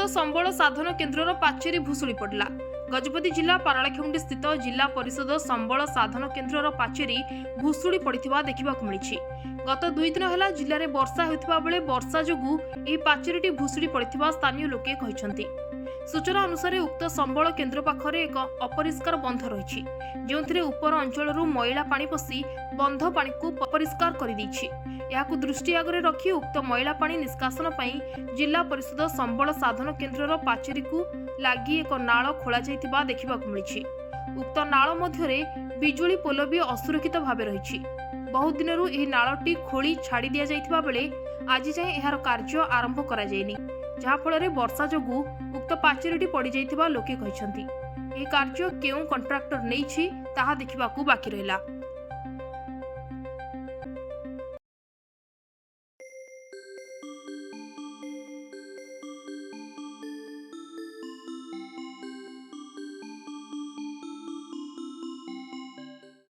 संबल साधन केन्द्रर पाचेरी भुशुड़ी पड़ा। गजपति जिला पारालाखेमुंडी स्थित जिला परिषद संबल साधन केन्द्रर पाचेरी भुशुड़ी पड़ा देखा मिली। गत 2 दिन है जिले में वर्षा होता बेले वर्षा जोगु यह पाचेरी भुशुड़ी पड़ा स्थानीय लोके कहते। सूचना अनुसार उक्त संबल केन्द्र पाखरे एक अपरिष्कार बंध रही जो उपर अंचल मैला पानी पशि बंध पानी को अपरिष्कार कर दृष्टि आगे रखी उक्त मैला पानी निष्कासन पर जिला परिषद संबल साधन केन्द्रर पाचेरी को लगी एक नाल खोल देखा मिली। उक्त नाल मध्य बिजुली पोल भी असुरक्षित भाव रही। बहुत दिन यह नालटी खोली छाड़ी दि जाइथिबा बेले आज जाए यार कार्य आरंभ करा जायनि, जहा फल वर्षा जोगु उक्त पाचेरी पड़ जाइथिबा लोके कहछन्ति। यह कार्य केउ कंट्राक्टर नहीं छी ताहा देखिबाकू बाकी रहिला।